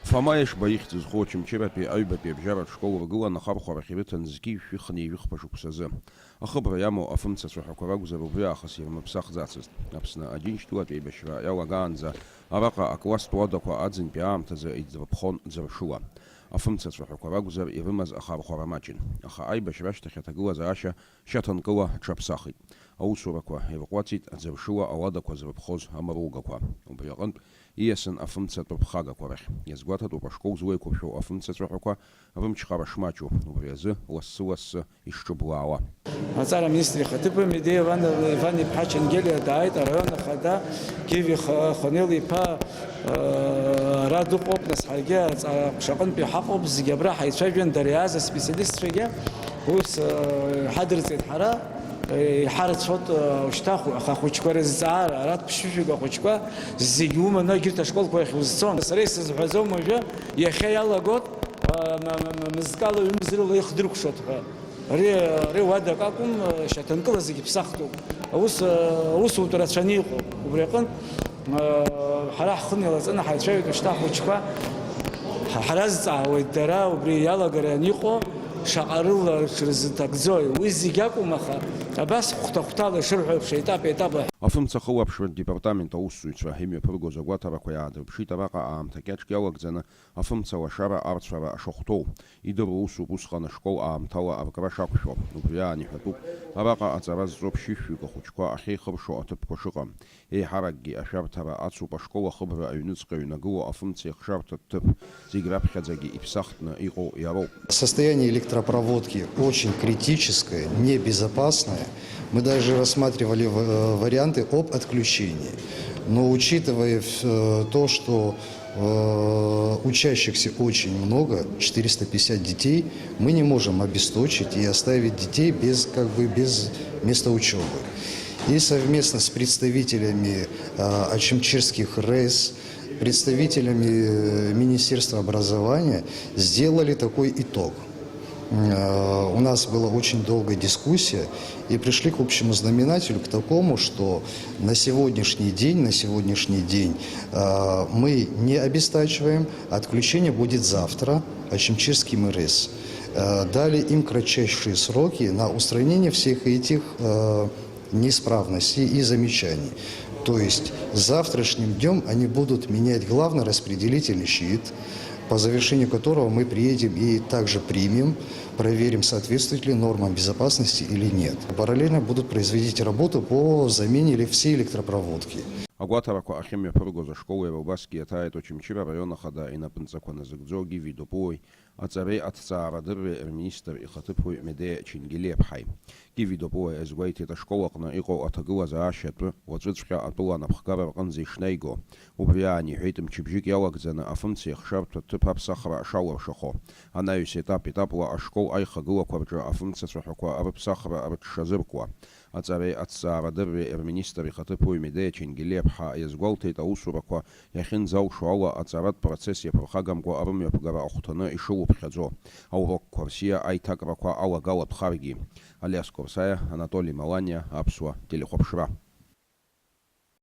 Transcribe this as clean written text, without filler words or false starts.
Фамаеш баихьӡыз Хәыҷ-Мчыратәи аҩбатәи абжьаратә школ ргылан ахархәарахь ирыҭан зқьи шәыхни ҩыхԥа шықәсазы. Ахыбра иамоу афымцацәаҳәақәа ракәзар убри аахыс ирмыԥсахӡацызт. Аԥсны Аџьынџьтәылатә еибашьра иалагаанӡа араҟа акласстә уадақәа аӡынтәи аамҭазы иӡрыԥхон ӡыршуа. Афымцацәаҳәақәа ракәзар ирымаз ахархәара маҷын. Аха аибашьра ашьҭахь аҭагылазаашьа шьаҭанкыла аҽаԥсахит. Аусурақәа ирҟәаҵит аӡыршуа ауадақәа зрыԥхоз амаругақәа. Убри аҟынтә ииасын афымцатә рԥхагақәа рахь. Иазгәаҭатәуп ашкол злеиқәыршәо афымцацәаҳәақәа рымчхара шмаҷу. Убри азы лассы-лассы ишҿыблаауа. Аҵара аминистр ихаҭыԥы Медеиа Иван-иԥҳа Чангелиа дааит, араион ахада Гиви Хонел-иԥа ара дыҟоуп, нас ҳаргьы аҟәшаҟынтәи ҳаҟоуп, зегьы абра ҳаицәажәан, дара иааз аспециалистцәагьы ус ҳадырҵеит ҳара. Иҳарацәоит шьҭа ахәыҷқәа рызҵаара, аратә ԥшьышәага ахәыҷқәа зегьы уманы егьырҭ ашколқәа ахь узцон. Сара исызҳәаӡом уажәы иахьа иалагоит мызкала ҩымзрыла ихдыркәшоит ҳәа. Ари уадак акәым, шьаҭанкыла зегьы ԥсахтоуп. Аусутә рацәаны иҟоуп. Убри аҟынтә ҳара ҳхын илаҵаны ҳаицәажәеит шьҭа ахәыҷқәа. Ҳаразҵаауеит дара убри иалагара аниҟоу шаҟа рыла рзыҭакӡои. Уи зегьы акәым, аха абас хәҭа-хәҭала ишырҳәо етап-етапла. Афымца хылаԥшратә департамент аусзуҩцәа имҩаԥыргоз агәаҭарақәа иаадырԥшит араҟа аамҭа кьаҿк иалагӡаны афымца лашара арцәара ашахәҭоу. Идыру усуп усҟан ашкол аамҭала аркра шақәшәо. Убри аан иҳәатәуп араҟа аҵара зҵоу ԥшьышәҩык ахәыҷқәа ахьеихыршо аҭыԥқәа шыҟам. Еиҳаракгьы ашәарҭара ацуп ашкол ахыбра аҩныҵҟа иҩнагыло афымца иахшарҭатә ҭыԥ. Зегь раԥхьаӡагьы иԥсахтны иҟоу иароуп. Состояние электропроводки очень критическое, небезопасное. Мы даже рассматривали варианты об отключении. Но учитывая то, что учащихся очень много, 450 детей, мы не можем обесточить и оставить детей без места учебы. И совместно с представителями Ачимчирских РЭС, представителями Министерства образования сделали такой итог. У нас была очень долгая дискуссия и пришли к общему знаменателю, к такому, что на сегодняшний день мы не обестачиваем, отключение будет завтра Ачимчирским РЭС. Дали им кратчайшие сроки на устранение всех этих неисправностей и замечаний. То есть завтрашним днем они будут менять главный распределительный щит, по завершению которого мы приедем и также примем, проверим, соответствует ли нормам безопасности или нет. Параллельно будут производить работу по замене всей электропроводки. Агәаҭарақәа ахьымҩаԥыргоз ашкол иара иаҭааит Очамчыра араион ахада инапынҵақәа назыгӡо Гиви Допуи, аҵареи аҭҵаарадырреи рминистр ихаҭыԥуаҩ Медеиа Чангелиа-ԥҳаи. Гиви Допуи азгәеиҭеит ашкол аҟны иҟоу аҭагылазаашьа атәы уаҵәыҵәҟьа атәыла анапхгара рҟынӡа ишнеиго. Убри аан иҳәеит мчыбжьык иалагӡаны афымца иахшартә аҭыԥ аԥсахра ашалыршахо. Анаҩс етап-етапла ашкол аихагылақәа рҿы афымцацәаҳәақәа рыԥсахра рыҽшазыркуа. Аҵареи аҭҵаарадырреи рминистр ихаҭыԥуаҩ Медеиа Чангелиа-ԥҳа иазгәалҭеит аусурақәа иахьынӡалшо ала аҵаратә процесс иаԥырхагамкәа арымҩаԥгара ахәҭаны ишылуԥхьаӡо. Аурокқәа рсиа аиҭакрақәа алагалатәхаргьы. Алиас Корсаиа, Анатолий Маланиа, Аԥсуа телехәаԥшра.